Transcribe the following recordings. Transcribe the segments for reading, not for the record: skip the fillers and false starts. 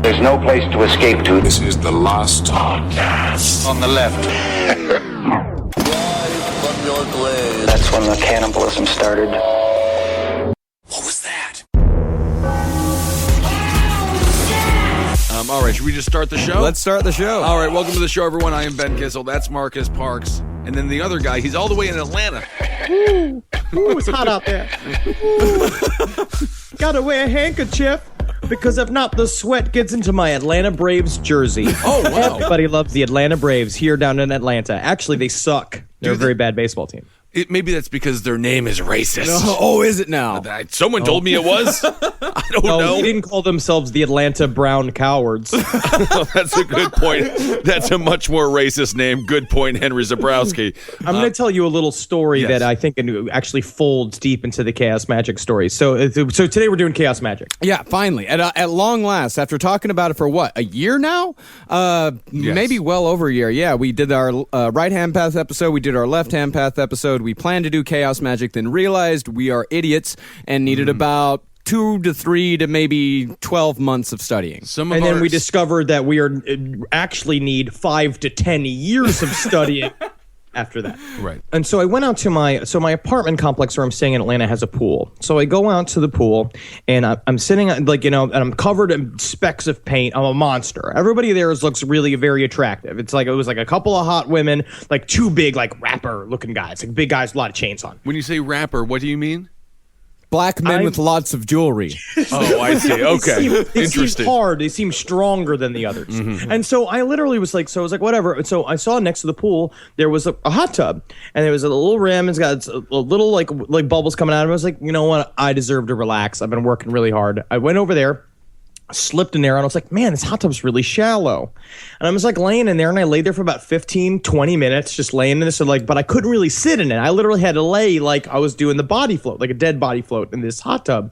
There's no place to escape to. This is the last podcast. On the left. That's when the cannibalism started. What was that? All right, should we just start the show? Let's start the show. All right, welcome to the show, everyone. I am Ben Kissel. That's Marcus Parks. And then the other guy, he's all the way in Atlanta. Ooh, it's hot out there. Gotta wear a handkerchief, because if not, the sweat gets into my Atlanta Braves jersey. Oh, wow. Everybody loves the Atlanta Braves here down in Atlanta. Actually, they suck. They're a very bad baseball team. Maybe that's because their name is racist. Oh, is it now? Someone told me it was. I don't know. They didn't call themselves the Atlanta Brown Cowards. That's a good point. That's a much more racist name. Good point, Henry Zabrowski. I'm going to tell you a little story yes. that I think actually folds deep into the Chaos Magic story. So today we're doing Chaos Magic. Yeah, finally. At long last, after talking about it for what, a year now? Yes. Maybe well over a year. Yeah, we did our right-hand path episode. We did our left-hand path episode. We planned to do Chaos Magic, then realized we are idiots and needed about 2 to 3 to maybe 12 months of studying. Then we discovered that we actually need 5 to 10 years of studying after that. Right. And so I went out to my apartment complex where I'm staying in Atlanta has a pool. So I go out to the pool and I'm sitting and I'm covered in specks of paint. I'm a monster. Everybody there looks really very attractive. It was like a couple of hot women, like 2 big like rapper looking guys, like big guys with a lot of chains on. When you say rapper, what do you mean? Black men with lots of jewelry. Oh, I see. Okay. They Interesting. seem hard. They seem stronger than the others. Mm-hmm. And so I literally was like, whatever. And so I saw next to the pool, there was a hot tub. And there was a little rim. It's got a little like bubbles coming out of it. I was like, you know what? I deserve to relax. I've been working really hard. I went over there, slipped in there, and I was like, man, this hot tub's really shallow. And I was like laying in there, and I laid there for about 15, 20 minutes, just laying in this, but I couldn't really sit in it. I literally had to lay like I was doing the body float, like a dead body float in this hot tub.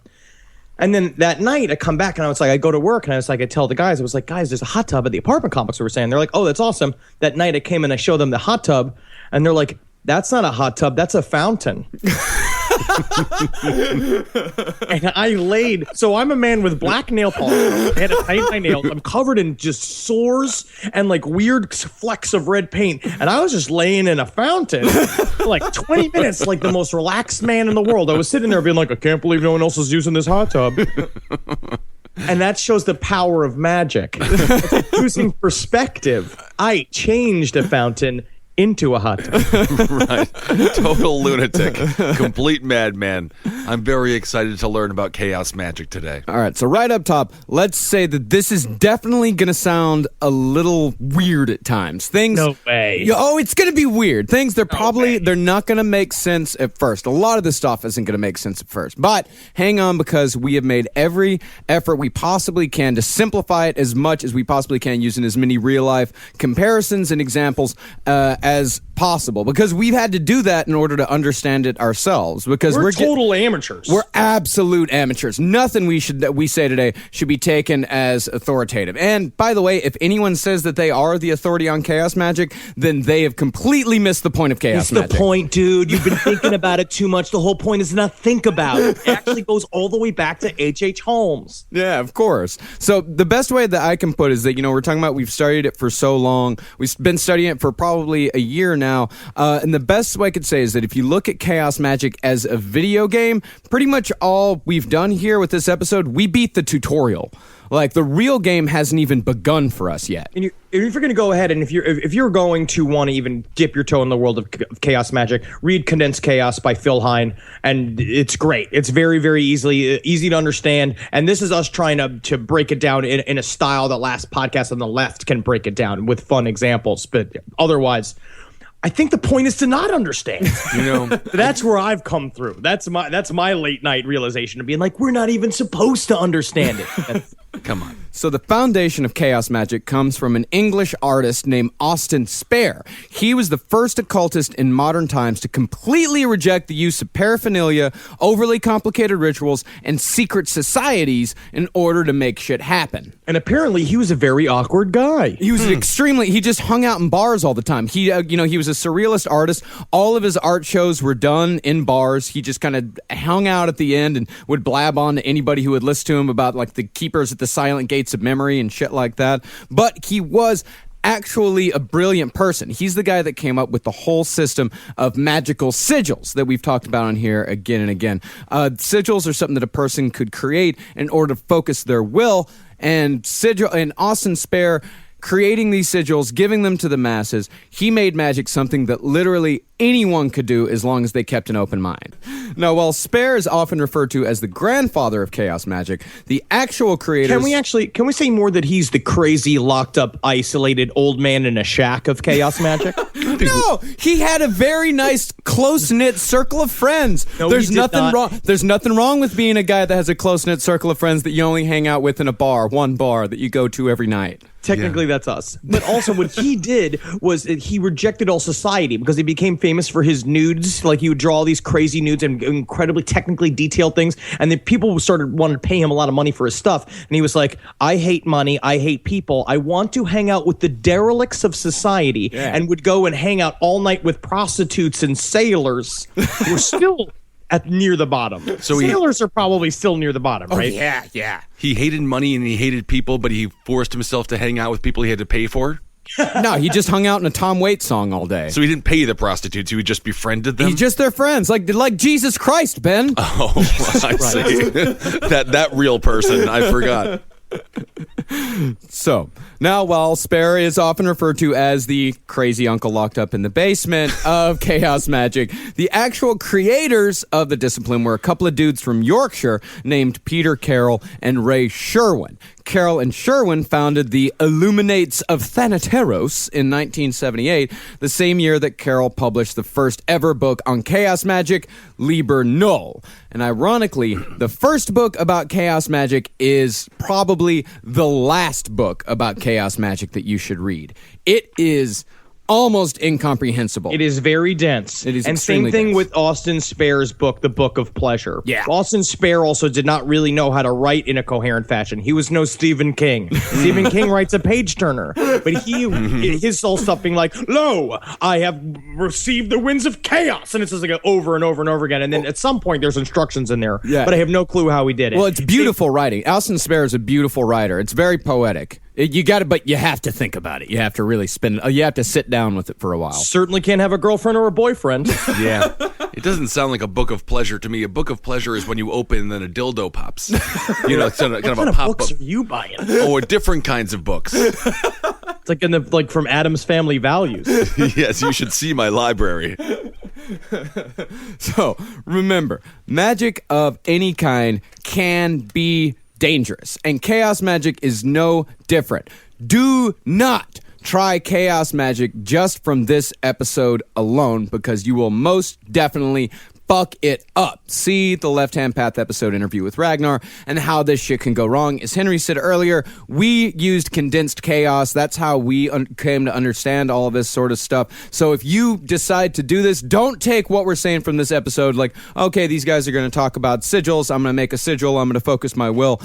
And then that night, I come back, and I go to work, and I tell the guys, guys, there's a hot tub at the apartment complex we were saying. They're like, oh, that's awesome. That night, I came and I showed them the hot tub, and they're like, that's not a hot tub, that's a fountain. And I laid, so I'm a man with black nail polish. I had to tighten my nails. I'm covered in just sores and like weird flecks of red paint. And I was just laying in a fountain for like 20 minutes, like the most relaxed man in the world. I was sitting there being like, I can't believe no one else is using this hot tub. And that shows the power of magic. Using perspective, I changed a fountain into a hot tub. Right. Total lunatic. Complete madman. I'm very excited to learn about Chaos Magic today. All right, so right up top, let's say that this is definitely going to sound a little weird at times. No way. It's going to be weird. They're not going to make sense at first. A lot of this stuff isn't going to make sense at first. But hang on, because we have made every effort we possibly can to simplify it as much as we possibly can, using as many real-life comparisons and examples as possible, because we've had to do that in order to understand it ourselves, because we're total amateurs. We're absolute amateurs. Nothing we say today should be taken as authoritative. And by the way, if anyone says that they are the authority on Chaos Magic, then they have completely missed the point of Chaos Magic. It's the point, dude. You've been thinking about it too much. The whole point is not think about it. It actually goes all the way back to H.H. Holmes. Yeah, of course. So the best way that I can put it is that, we're talking about we've studied it for so long. We've been studying it for probably a year now. And the best way I could say is that if you look at Chaos Magic as a video game, pretty much all we've done here with this episode, we beat the tutorial. Like, the real game hasn't even begun for us yet. And if you're going to go ahead and if you're going to want to even dip your toe in the world of Chaos Magic, read Condensed Chaos by Phil Hine, and it's great. It's very, very easy to understand. And this is us trying to break it down in a style that last podcast on the left can break it down with fun examples. But otherwise, I think the point is to not understand. That's where I've come through. That's my late night realization of being like, we're not even supposed to understand it. Come on. So the foundation of Chaos Magic comes from an English artist named Austin Spare. He was the first occultist in modern times to completely reject the use of paraphernalia, overly complicated rituals, and secret societies in order to make shit happen. And apparently he was a very awkward guy. He was he just hung out in bars all the time. He was a surrealist artist. All of his art shows were done in bars. He just kind of hung out at the end and would blab on to anybody who would listen to him about like the keepers at the Silent Gate gates of memory and shit like that. But he was actually a brilliant person. He's the guy that came up with the whole system of magical sigils that we've talked about on here again and again. Sigils are something that a person could create in order to focus their will, and Austin Spare creating these sigils, giving them to the masses, he made magic something that literally anyone could do as long as they kept an open mind. Now, while Spare is often referred to as the grandfather of chaos magic, the actual creators... Can we say more that he's the crazy, locked up, isolated old man in a shack of chaos magic? No, he had a very nice, close-knit circle of friends. No, There's he did nothing not. wrong. There's nothing wrong with being a guy that has a close-knit circle of friends that you only hang out with in a bar, one bar that you go to every night. Technically, that's us. But also, what he did was that he rejected all society because he became famous for his nudes. Like, he would draw all these crazy nudes and incredibly technically detailed things. And then people started wanting to pay him a lot of money for his stuff. And he was like, I hate money. I hate people. I want to hang out with the derelicts of society. Yeah. And would go and hang out all night with prostitutes and sailors who were still near the bottom. So sailors are probably still near the bottom, right? Yeah. He hated money and he hated people, but he forced himself to hang out with people he had to pay for. No, he just hung out in a Tom Waits song all day. So he didn't pay the prostitutes; he just befriended them. He's just their friends, like Jesus Christ, Ben. Oh, I see. that real person. I forgot. So, now while Spare is often referred to as the crazy uncle locked up in the basement of chaos magic, the actual creators of the discipline were a couple of dudes from Yorkshire named Peter Carroll and Ray Sherwin. Carroll and Sherwin founded the Illuminates of Thanateros in 1978, the same year that Carroll published the first ever book on chaos magic, Liber Null. And ironically, the first book about chaos magic is probably the last book about chaos magic that you should read. It is almost incomprehensible. It is very dense. It is and same extremely thing dense. with Austin Spare's book, The Book of Pleasure. Yeah. Austin Spare also did not really know how to write in a coherent fashion. He was no Stephen King. Stephen King writes a page turner, but his whole stuff being like, "Lo, I have received the winds of chaos," and it's just like over and over and over again. And then at some point, there's instructions in there, Yeah. but I have no clue how he did it. Well, it's beautiful writing. Austin Spare is a beautiful writer. It's very poetic. You got to, but you have to think about it. You have to really you have to sit down with it for a while. Certainly can't have a girlfriend or a boyfriend. Yeah. It doesn't sound like a book of pleasure to me. A book of pleasure is when you open and then a dildo pops. You know, it's kind of What a kind of pop-up. books are you buying? Oh, different kinds of books. It's like from Adam's Family Values. Yes, you should see my library. So remember, magic of any kind can be dangerous, and chaos magic is no different. Do not try chaos magic just from this episode alone, because you will most definitely fuck it up. See the Left Hand Path episode interview with Ragnar and how this shit can go wrong. As Henry said earlier, we used condensed chaos. That's how we came to understand all of this sort of stuff. So if you decide to do this, don't take what we're saying from this episode like, okay, these guys are going to talk about sigils. I'm going to make a sigil. I'm going to focus my will.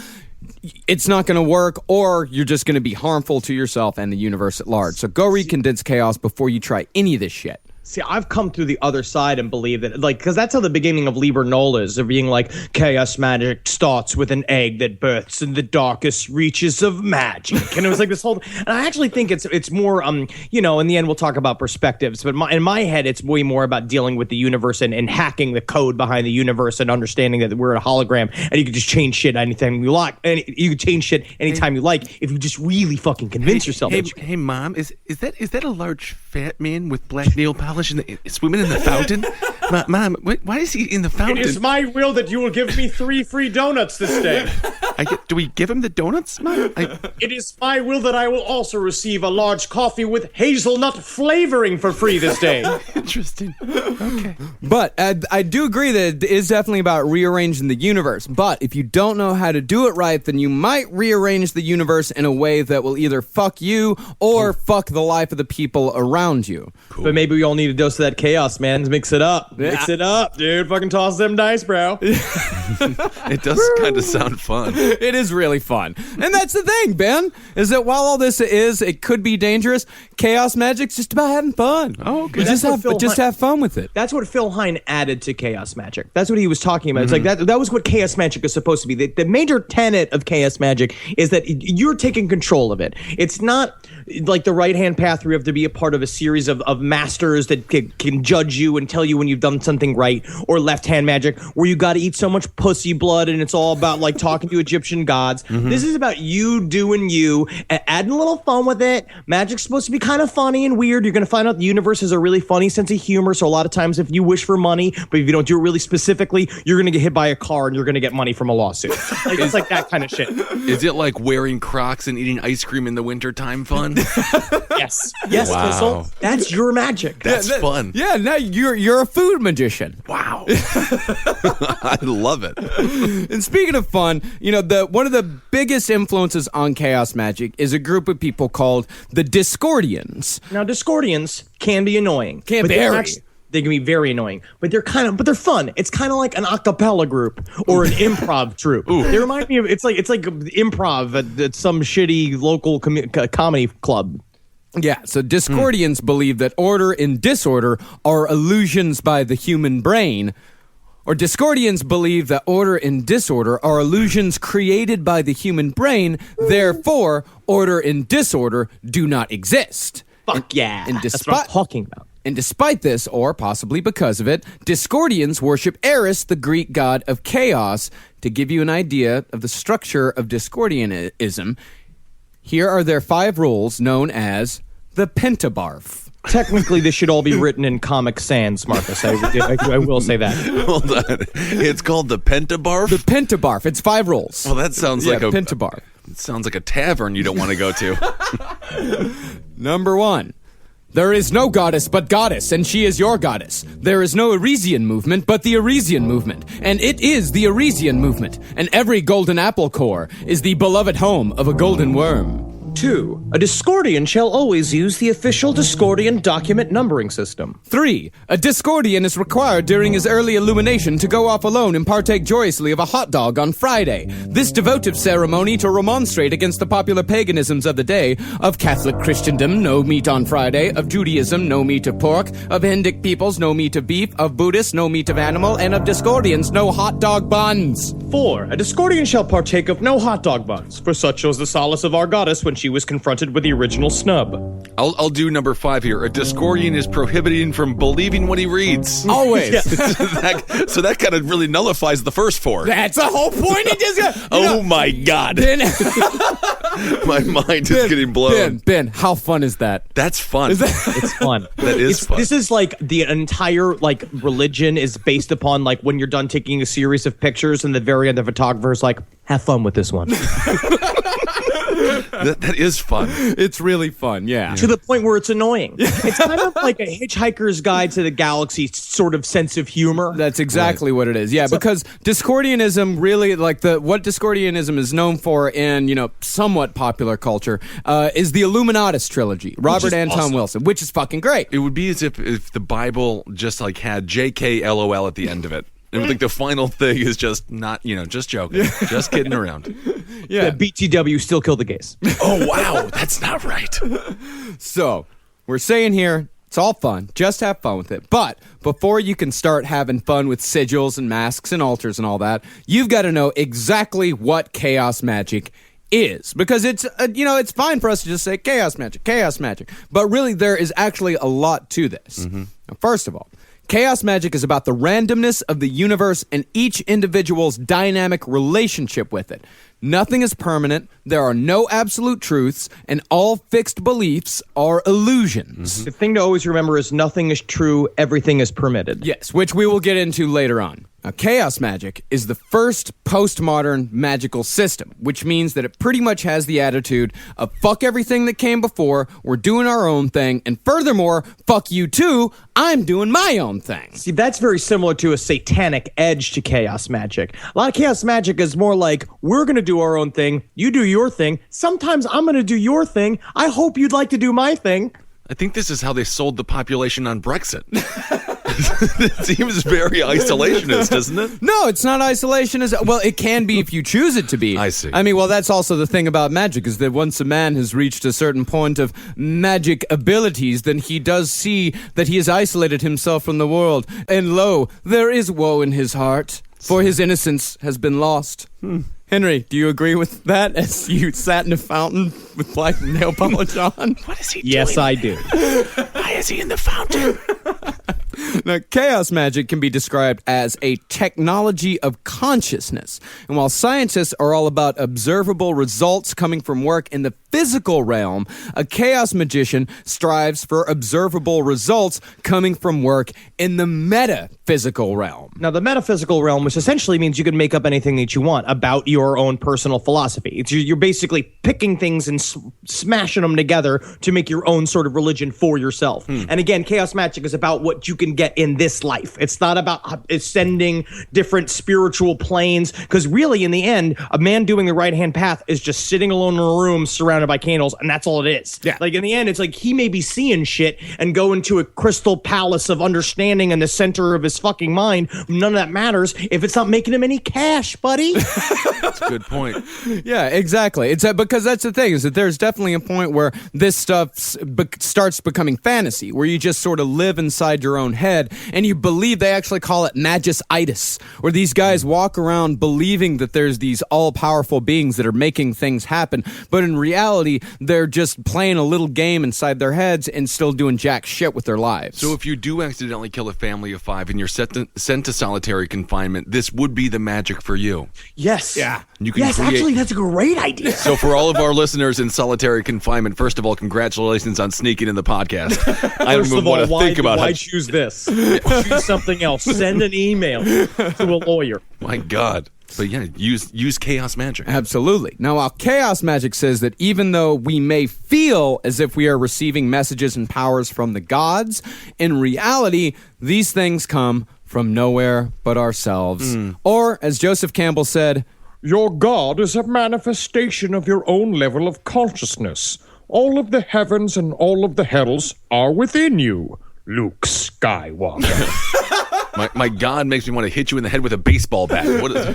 It's not going to work, or you're just going to be harmful to yourself and the universe at large. So go read condensed chaos before you try any of this shit. See, I've come through the other side and believe that, like, because that's how the beginning of Liber Null is, of being like, chaos magic starts with an egg that births in the darkest reaches of magic. And it was like this whole, and I actually think it's more, you know, in the end we'll talk about perspectives, but in my head it's way more about dealing with the universe and hacking the code behind the universe and understanding that we're a hologram and you can just change shit anytime you like, and you can change shit anytime you like if you just really fucking convince yourself. Hey, Mom, is that a large fat man with black nail polish swimming in the fountain? Mom, why is he in the fountain? It is my will that you will give me 3 free donuts this day. Do we give him the donuts, Mom? It is my will that I will also receive a large coffee with hazelnut flavoring for free this day. Interesting. Okay. But I do agree that it is definitely about rearranging the universe. But if you don't know how to do it right, then you might rearrange the universe in a way that will either fuck you or fuck the life of the people around you. But maybe we all need a dose of that chaos, man, to mix it up. Mix it up, dude. Fucking toss them dice, bro. It does kind of sound fun. It is really fun. And that's the thing, Ben, is that while all this it could be dangerous, chaos magic's just about having fun. Oh, okay. Just have fun with it. That's what Phil Hine added to chaos magic. That's what he was talking about. It's like that was what chaos magic is supposed to be. The major tenet of chaos magic is that you're taking control of it. It's not like the right-hand path where you have to be a part of a series of masters that can judge you and tell you when you've done something right, or left-hand magic where you got to eat so much pussy blood and it's all about like talking to Egyptian gods. This is about you doing you and adding a little fun with it. Magic's supposed to be kind of funny and weird. You're going to find out the universe has a really funny sense of humor, so a lot of times if you wish for money, but if you don't do it really specifically, you're going to get hit by a car and you're going to get money from a lawsuit. Like, it's like that kind of shit. Is it like wearing Crocs and eating ice cream in the wintertime fun? Yes. Yes, Wow. Kissel. That's your magic. That's fun. Yeah, now you're a food magician. Wow. I love it. And speaking of fun, one of the biggest influences on chaos magic is a group of people called the Discordians. Now, Discordians can be annoying. Can be. They can be very annoying, but they're fun. It's kind of like an a cappella group or an improv troupe. They remind me of it's like improv at some shitty local comedy club. Yeah, so Discordians believe that order and disorder are illusions by the human brain. Or Discordians believe that order and disorder are illusions created by the human brain, therefore, order and disorder do not exist. And that's what I'm talking about. And despite this, or possibly because of it, Discordians worship Eris, the Greek god of chaos. To give you an idea of the structure of Discordianism, here are their 5 rules known as the Pentabarf. Technically, this should all be written in Comic Sans, Marcus. I will say that. Hold on. It's called the Pentabarf? The Pentabarf. It's 5 rules. Well, that sounds like a Pentabarf. It sounds like a tavern you don't want to go to. Number 1. There is no goddess but goddess, and she is your goddess. There is no Aresian movement but the Aresian movement, and it is the Aresian movement. And every golden apple core is the beloved home of a golden worm. 2. A Discordian shall always use the official Discordian document numbering system. 3. A Discordian is required during his early illumination to go off alone and partake joyously of a hot dog on Friday. This devotive ceremony to remonstrate against the popular paganisms of the day. Of Catholic Christendom, no meat on Friday. Of Judaism, no meat of pork. Of Hindic peoples, no meat of beef. Of Buddhists, no meat of animal. And of Discordians, no hot dog buns. 4. A Discordian shall partake of no hot dog buns, for such was the solace of our goddess when she was confronted with the original snub. I'll do number 5 here. A Discordian is prohibited from believing what he reads. Always. So that kind of really nullifies the first 4. That's the whole point. It just Oh my God. Ben, My mind is getting blown. Ben, how fun is that? That's fun. It's fun. That is fun. This is like the entire religion is based upon like when you're done taking a series of pictures and the very end the photographer's like, have fun with this one. That is fun. It's really fun, yeah. To the point where it's annoying. It's kind of like a Hitchhiker's Guide to the Galaxy sort of sense of humor. That's exactly what it is. Yeah, because Discordianism really, like what Discordianism is known for in, somewhat popular culture, is the Illuminatus trilogy. Robert Anton awesome. Wilson, which is fucking great. It would be as if the Bible just like had JK LOL at the end of it. It would think the final thing is just not, just joking. Just kidding around. Yeah. The BTW still kill the gays. Oh, wow. That's not right. So, we're saying here, it's all fun. Just have fun with it. But before you can start having fun with sigils and masks and altars and all that, you've got to know exactly what chaos magic is. Because it's, it's fine for us to just say chaos magic. But really, there is actually a lot to this. Now, first of all, chaos magic is about the randomness of the universe and each individual's dynamic relationship with it. Nothing is permanent, there are no absolute truths, and all fixed beliefs are illusions. The thing to always remember is nothing is true, everything is permitted. Yes, which we will get into later on. Now, chaos magic is the first postmodern magical system, which means that it pretty much has the attitude of fuck everything that came before, we're doing our own thing, and furthermore, fuck you too, I'm doing my own thing. See, that's very similar to a satanic edge to chaos magic. A lot of chaos magic is more like, we're going to do our own thing, you do your thing, sometimes I'm going to do your thing, I hope you'd like to do my thing. I think this is how they sold the population on Brexit. It seems very isolationist, doesn't it? No, it's not isolationist. Well, it can be if you choose it to be. I see. I mean, well, that's also the thing about magic is that once a man has reached a certain point of magic abilities, then he does see that he has isolated himself from the world. And lo, there is woe in his heart, for his innocence has been lost. Henry, do you agree with that as you sat in a fountain with black nail polish on? What is he doing? Yes, I do. Why is he in the fountain? Now, chaos magic can be described as a technology of consciousness. And while scientists are all about observable results coming from work in the physical realm, a chaos magician strives for observable results coming from work in the metaphysical realm. Now, the metaphysical realm, which essentially means you can make up anything that you want about your own personal philosophy. You're basically picking things and smashing them together to make your own sort of religion for yourself. And again, chaos magic is about what you can get in this life. It's not about ascending different spiritual planes, because really, in the end, a man doing the right-hand path is just sitting alone in a room surrounded by candles, and that's all it is. Yeah. Like, in the end, it's like he may be seeing shit and go into a crystal palace of understanding in the center of his fucking mind. None of that matters if it's not making him any cash, buddy. That's a good point. Yeah, exactly. It's because that's the thing, is that there's definitely a point where this stuff starts becoming fantasy, where you just sort of live inside your own head, and you believe, they actually call it magicitis, where these guys walk around believing that there's these all-powerful beings that are making things happen, but in reality, they're just playing a little game inside their heads and still doing jack shit with their lives. So if you do accidentally kill a family of 5 and you're sent to solitary confinement, this would be the magic for you. Yes. Yeah. You can Yes, create- actually, that's a great idea. So for all of our listeners in solitary confinement, first of all, congratulations on sneaking in the podcast. I don't First even of all, want to think about why how. choose this? Choose something else. Send an email to a lawyer. My God. But yeah, use chaos magic. Absolutely. Now, while chaos magic says that even though we may feel as if we are receiving messages and powers from the gods, in reality, these things come from nowhere but ourselves. Or, as Joseph Campbell said, Your God is a manifestation of your own level of consciousness. All of the heavens and all of the hells are within you, Luke Skywalker. My God makes me want to hit you in the head with a baseball bat. What is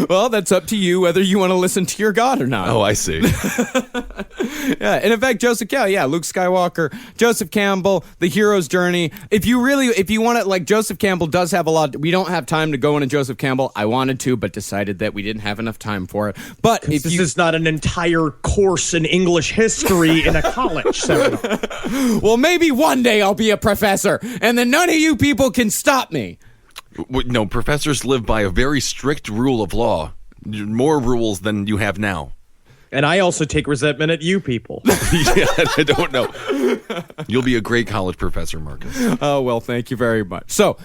well, that's up to you whether you want to listen to your God or not. Oh, I see. Yeah, and in fact, Luke Skywalker, Joseph Campbell, The Hero's Journey. If you want to, like, Joseph Campbell does have a lot. We don't have time to go into Joseph Campbell. I wanted to, but decided that we didn't have enough time for it. But if This you, is not an entire course in English history in a college seminar. well, maybe one day I'll be a professor, and then none of you people can stop me. No, professors live by a very strict rule of law. More rules than you have now. And I also take resentment at you people. Yeah, I don't know. You'll be a great college professor, Marcus. Oh, well, thank you very much. So,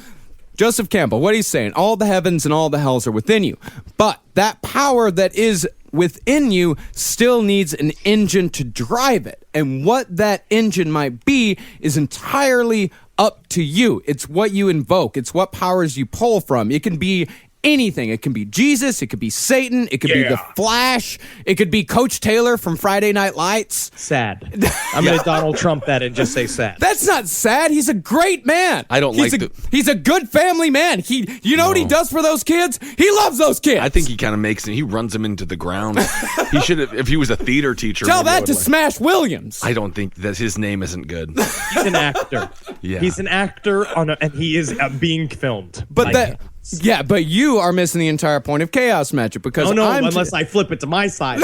Joseph Campbell, what he's saying, all the heavens and all the hells are within you. But that power that is within you still needs an engine to drive it. And what that engine might be is entirely up to you. It's what you invoke. It's what powers you pull from. It can be anything. It can be Jesus. It could be Satan. It could be the Flash. It could be Coach Taylor from Friday Night Lights. Sad. I'm going to Donald Trump that and just say sad. That's not sad. He's a great man. I don't he's like He's a good family man. You know what he does for those kids? He loves those kids. I think he kind of makes it. He runs them into the ground. He should have, if he was a theater teacher. Tell maybe I that would to like- Smash Williams. I don't think that his name isn't good. He's an actor. Yeah. He's an actor and he is being filmed. But by that, hands. yeah, but you are missing the entire point of chaos magic because Oh no, I'm unless I flip it to my side.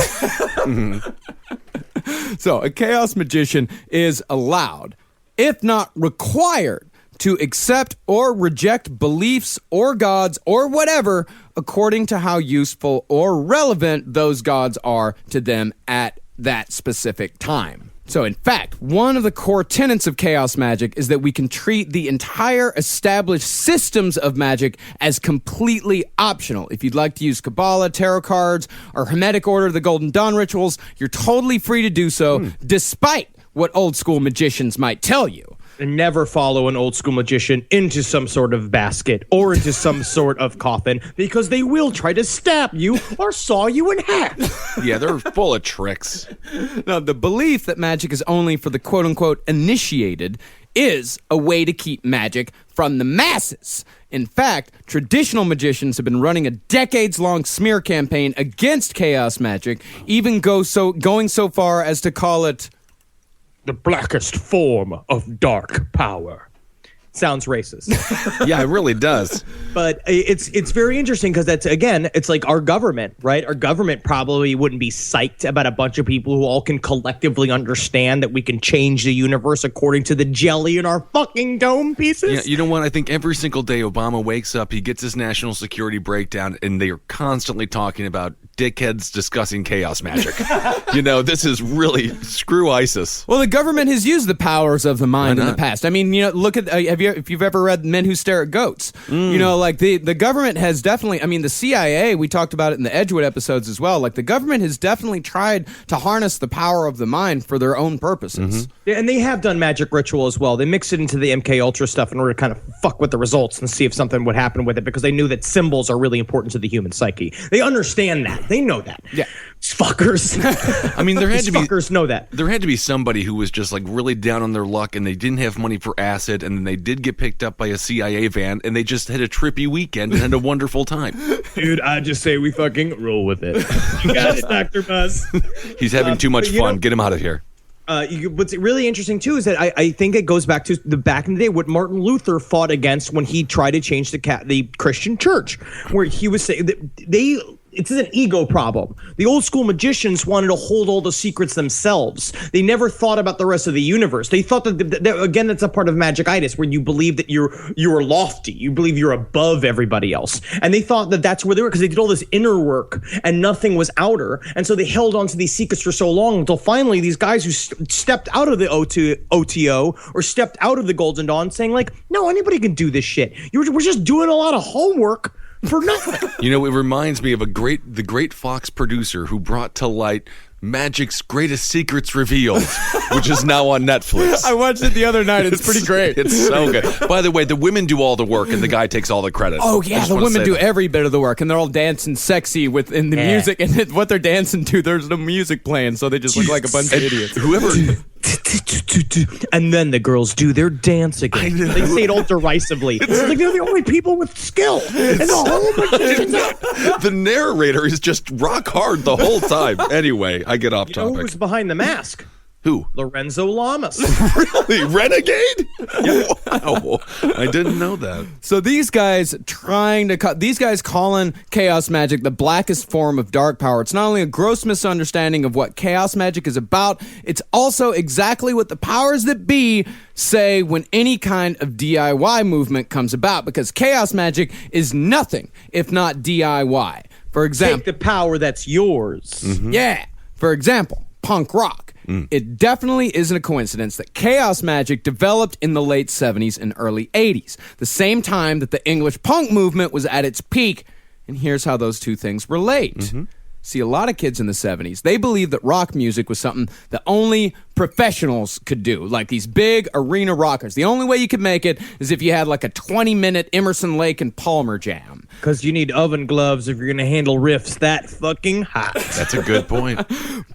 So a chaos magician is allowed, if not required, to accept or reject beliefs or gods or whatever according to how useful or relevant those gods are to them at that specific time. So, in fact, one of the core tenets of chaos magic is that we can treat the entire established systems of magic as completely optional. If you'd like to use Kabbalah, tarot cards, or Hermetic Order of the Golden Dawn rituals, you're totally free to do so, despite what old school magicians might tell you. And never follow an old school magician into some sort of basket or into some sort of coffin, because they will try to stab you or saw you in half. Yeah, they're full of tricks. Now, the belief that magic is only for the quote-unquote initiated is a way to keep magic from the masses. In fact, traditional magicians have been running a decades-long smear campaign against chaos magic, even going so far as to call it The blackest form of dark power. Sounds racist. Yeah, it really does. But it's very interesting because that's, again, it's like our government, right? Our government probably wouldn't be psyched about a bunch of people who all can collectively understand that we can change the universe according to the jelly in our fucking dome pieces. Yeah, you know what? I think every single day Obama wakes up, he gets his national security breakdown, and they are constantly talking about dickheads discussing chaos magic. This is really screw ISIS. Well, the government has used the powers of the mind in the past. I mean, look at if you've ever read Men Who Stare at Goats, like the government has definitely. I mean, the CIA. We talked about it in the Edgewood episodes as well. Like the government has definitely tried to harness the power of the mind for their own purposes. Yeah, and they have done magic ritual as well. They mix it into the MK Ultra stuff in order to kind of fuck with the results and see if something would happen with it because they knew that symbols are really important to the human psyche. They understand that. They know that. Yeah. These fuckers. I mean, there had to be fuckers know that. There had to be somebody who was just like really down on their luck, and they didn't have money for acid, and then they did get picked up by a CIA van, and they just had a trippy weekend and had a wonderful time. Dude, I just say we fucking roll with it. You got it, Dr. Buzz. He's having too much fun. Get him out of here. What's really interesting too is that I think it goes back to the back in the day what Martin Luther fought against when he tried to change the Christian church, where he was saying that it's an ego problem. The old school magicians wanted to hold all the secrets themselves. They never thought about the rest of the universe. They thought that again, that's a part of magicitis, where you believe that you are lofty. You believe you're above everybody else. And they thought that that's where they were because they did all this inner work and nothing was outer. And so they held on to these secrets for so long until finally these guys who stepped out of the OTO or stepped out of the Golden Dawn saying like, no, anybody can do this shit. We're just doing a lot of homework for nothing. It reminds me of the great Fox producer who brought to light Magic's Greatest Secrets Revealed, which is now on Netflix. I watched it the other night. It's pretty great. It's so good. By the way, the women do all the work and the guy takes all the credit. Oh yeah, the women do every bit of the work, and they're all dancing sexy in the music, and what they're dancing to, there's no music playing, so they just look like a bunch of idiots. And then the girls do their dance again. They say it all derisively. It's like they're the only people with skill. And the whole The narrator is just rock hard the whole time. Anyway, I get off topic. Who's behind the mask? Who? Lorenzo Lamas. Really? Renegade? Wow. I didn't know that. So these guys calling chaos magic the blackest form of dark power. It's not only a gross misunderstanding of what chaos magic is about, it's also exactly what the powers that be say when any kind of DIY movement comes about, because chaos magic is nothing if not DIY. For example, take the power that's yours. Mm-hmm. Yeah. For example, punk rock. It definitely isn't a coincidence that chaos magic developed in the late 70s and early 80s, the same time that the English punk movement was at its peak. And here's how those two things relate. See, a lot of kids in the 70s, they believed that rock music was something that only professionals could do, like these big arena rockers. The only way you could make it is if you had like a 20-minute Emerson, Lake and Palmer jam. Because you need oven gloves if you're going to handle riffs that fucking hot. That's a good point.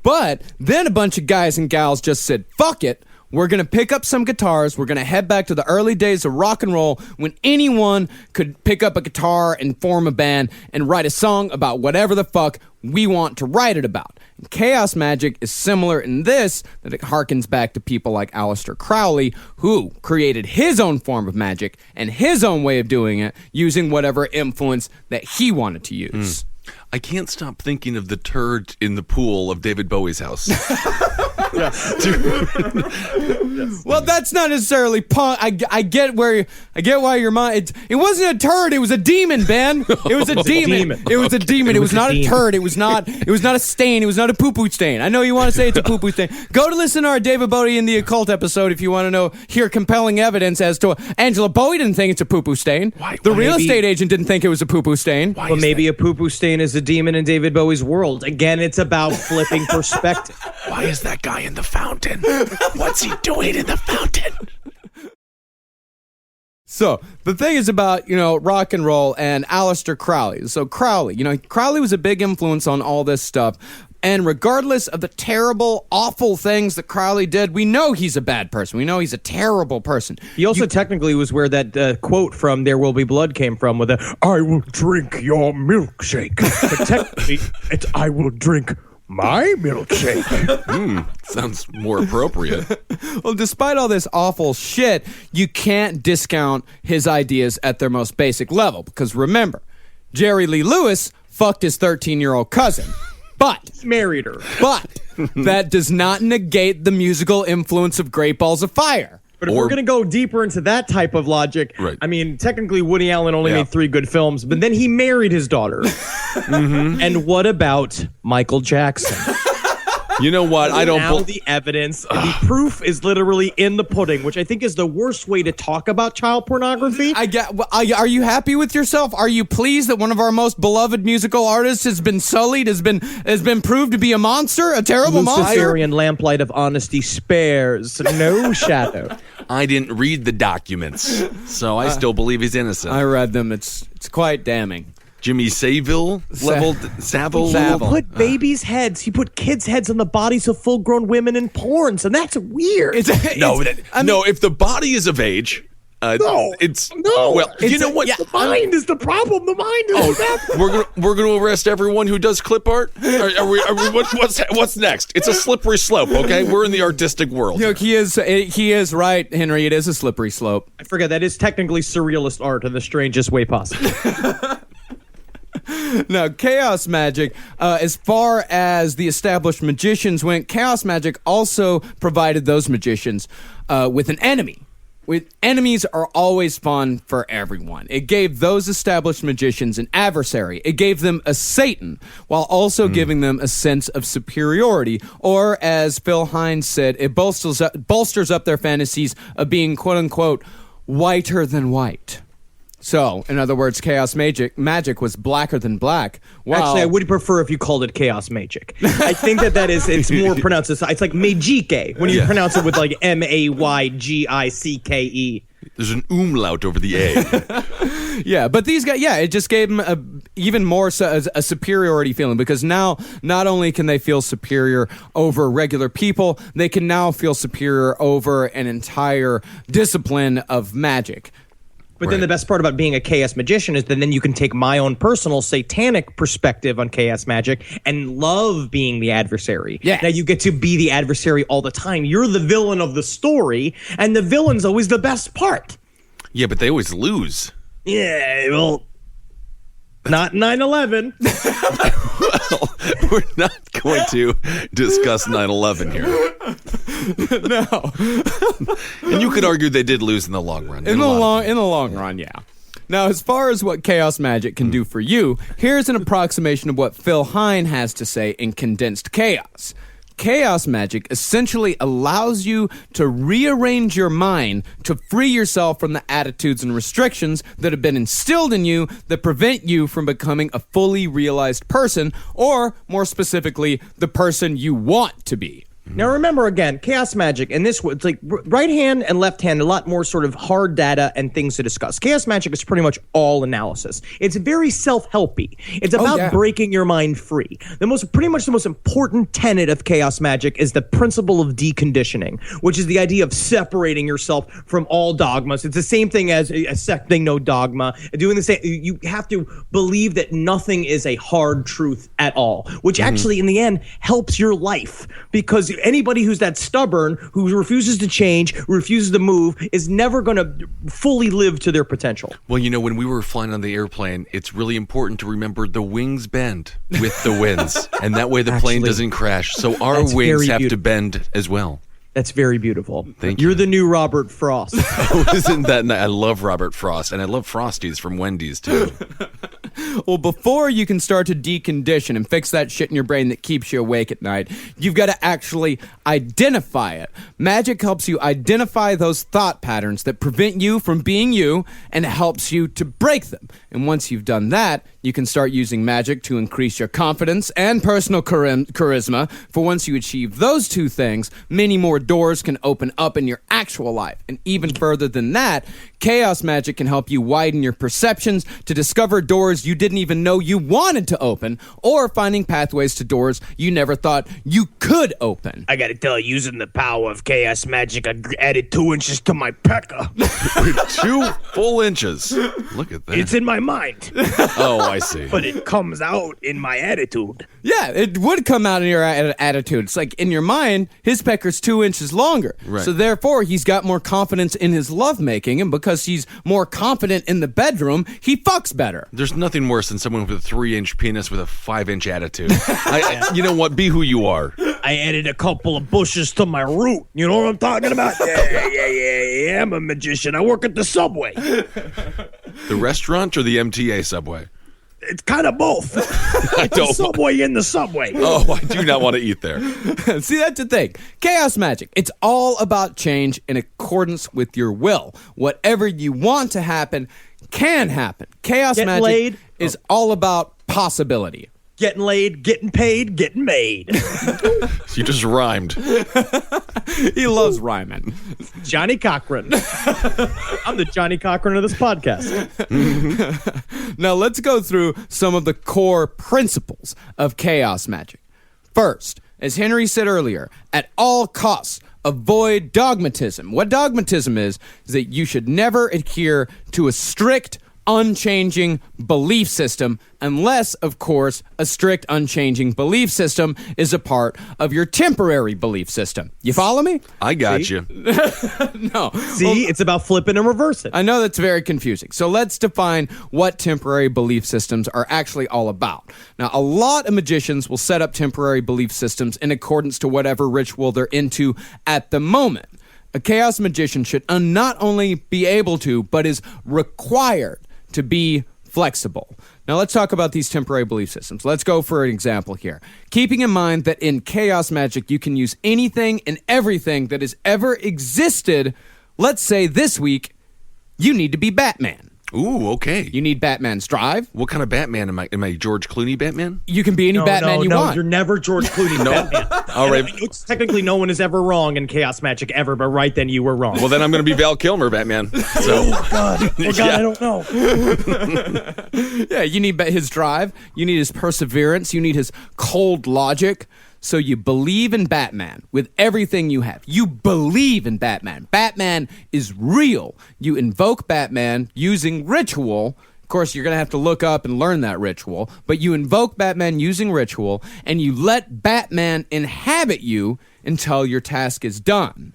But then a bunch of guys and gals just said, fuck it. We're going to pick up some guitars. We're going to head back to the early days of rock and roll when anyone could pick up a guitar and form a band and write a song about whatever the fuck we want to write it about. And chaos magic is similar in this, that it harkens back to people like Aleister Crowley, who created his own form of magic and his own way of doing it using whatever influence that he wanted to use. I can't stop thinking of the turd in the pool of David Bowie's house. Well, that's not necessarily punk. I get why your mind. It wasn't a turd. It was a demon, Ben. It was a demon. It was a demon. It was not a turd. It was not a stain. It was not a poo-poo stain. I know you want to say it's a poo-poo stain. Go to listen to our David Bowie and the Occult episode if you want to hear compelling evidence as to Angela Bowie didn't think it's a poo-poo stain. The real estate agent didn't think it was a poo-poo stain. Well, maybe a poo-poo stain is a demon in David Bowie's world. Again, it's about flipping perspective. Why is that guy in the fountain? What's he doing in the fountain? So the thing is about, rock and roll and Aleister Crowley. So Crowley was a big influence on all this stuff. And regardless of the terrible, awful things that Crowley did, we know he's a bad person. We know he's a terrible person. He also technically was where that quote from "There Will Be Blood" came from, with "I will drink your milkshake." But technically, it's "I will drink my milkshake." Sounds more appropriate. Well, despite all this awful shit, you can't discount his ideas at their most basic level. Because remember, Jerry Lee Lewis fucked his 13-year-old cousin. But Married her. That does not negate the musical influence of Great Balls of Fire. But if we're going to go deeper into that type of logic, Right. I mean, technically Woody Allen only made 3 good films, but then he married his daughter. And what about Michael Jackson? You know what? I don't. Now the evidence, the proof is literally in the pudding, which I think is the worst way to talk about child pornography. Are you happy with yourself? Are you pleased that one of our most beloved musical artists has been sullied, has been proved to be a monster, a terrible monster? Luciferian lamplight of honesty spares no shadow. I didn't read the documents, so I still believe he's innocent. I read them. It's quite damning. Jimmy Savile leveled Savile. He put babies' heads, he put kids' heads on the bodies of full-grown women in porns, and that's weird. No, if the body is of age, No. Well, you know what? The mind is the problem. The mind is the problem. We're going to arrest everyone who does clip art. Are we, what's next? It's a slippery slope. Okay, we're in the artistic world. Look, he is right, Henry. It is a slippery slope. I forget, that is technically surrealist art in the strangest way possible. Now, chaos magic, as far as the established magicians went, chaos magic also provided those magicians with an enemy. Enemies are always fun for everyone. It gave those established magicians an adversary. It gave them a Satan, while also giving them a sense of superiority. Or, as Phil Hines said, it bolsters up their fantasies of being, quote-unquote, whiter than white. So, in other words, chaos magic was blacker than black. Wow. Actually, I would prefer if you called it chaos magic. I think it's more pronounced as, it's like magike when you pronounce it with like Maygicke. There's an umlaut over the A. Yeah, but these guys, it just gave them even more a superiority feeling, because now not only can they feel superior over regular people, they can now feel superior over an entire discipline of magic. But then the best part about being a chaos magician is that then you can take my own personal satanic perspective on chaos magic and love being the adversary. Yeah. Now you get to be the adversary all the time. You're the villain of the story, and the villain's always the best part. Yeah, but they always lose. Yeah, well, not 9/11. Well, we're not going to discuss 9/11 here. No. And you could argue they did lose in the long run. In the long run, yeah. Now, as far as what chaos magic can do for you, here's an approximation of what Phil Hine has to say in Condensed Chaos. Chaos magic essentially allows you to rearrange your mind to free yourself from the attitudes and restrictions that have been instilled in you that prevent you from becoming a fully realized person, or more specifically, the person you want to be. Now remember, again, chaos magic, and this, it's like right hand and left hand, a lot more sort of hard data and things to discuss. Chaos magic is pretty much all analysis. It's very self-helpy. It's about breaking your mind free. Pretty much the most important tenet of chaos magic is the principle of deconditioning, which is the idea of separating yourself from all dogmas. It's the same thing as accepting no dogma. Doing the same, you have to believe that nothing is a hard truth at all, which actually in the end helps your life, because anybody who's that stubborn, who refuses to change, refuses to move, is never going to fully live to their potential. Well, you know, when we were flying on the airplane, it's really important to remember the wings bend with the winds, and that way the plane doesn't crash. So our wings have to bend as well. That's very beautiful. Thank you. You're the new Robert Frost. Isn't that nice? I love Robert Frost, and I love Frosties from Wendy's, too. Well, before you can start to decondition and fix that shit in your brain that keeps you awake at night, you've got to actually identify it. Magic helps you identify those thought patterns that prevent you from being you, and it helps you to break them. And once you've done that, you can start using magic to increase your confidence and personal charisma. For once you achieve those two things, many more doors can open up in your actual life. And even further than that, chaos magic can help you widen your perceptions to discover doors you didn't even know you wanted to open, or finding pathways to doors you never thought you could open. I gotta tell you, using the power of chaos magic, I added 2 inches to my pecker. 2 full inches. Look at that. It's in my mind, Oh, I see. but it comes out in my attitude. Yeah, it would come out in your attitude. It's like in your mind, his pecker's 2 inches longer. Right. So therefore, he's got more confidence in his lovemaking, and because he's more confident in the bedroom, he fucks better. There's nothing worse than someone with a 3-inch penis with a 5-inch attitude. You know what? Be who you are. I added a couple of bushes to my root. You know what I'm talking about? Yeah. I'm a magician. I work at the Subway. The restaurant or the MTA subway? It's kind of both. I The don't. Subway in the Subway. Oh, I do not want to eat there. See, that's the thing. Chaos magic. It's all about change in accordance with your will. Whatever you want to happen can happen. Chaos Getting magic laid? is all about possibility. Getting laid, getting paid, getting made. You just rhymed. He loves rhyming. Johnny Cochran. I'm the Johnny Cochran of this podcast. Now let's go through some of the core principles of chaos magic. First, as Henry said earlier, at all costs, avoid dogmatism. What dogmatism is that you should never adhere to a strict, unchanging belief system unless, of course, a strict, unchanging belief system is a part of your temporary belief system. You follow me? I got you. No. See, it's about flipping and reversing. I know that's very confusing. So let's define what temporary belief systems are actually all about. Now, a lot of magicians will set up temporary belief systems in accordance to whatever ritual they're into at the moment. A chaos magician should not only be able to, but is required to be flexible. Now let's talk about these temporary belief systems. Let's go for an example here. Keeping in mind that in chaos magic, you can use anything and everything that has ever existed. Let's say this week, you need to be Batman. Ooh, okay. You need Batman's drive. What kind of Batman am I? Am I George Clooney Batman? You can be any Batman you want. You're never George Clooney. Batman. All right. Technically, no one is ever wrong in Chaos Magic ever, but right then you were wrong. Well, then I'm going to be Val Kilmer Batman. So, God, Yeah. I don't know. Yeah, you need his drive. You need his perseverance. You need his cold logic. So you believe in Batman with everything you have. You believe in Batman. Batman is real. You invoke Batman using ritual. Of course, you're going to have to look up and learn that ritual. But you invoke Batman using ritual, and you let Batman inhabit you until your task is done.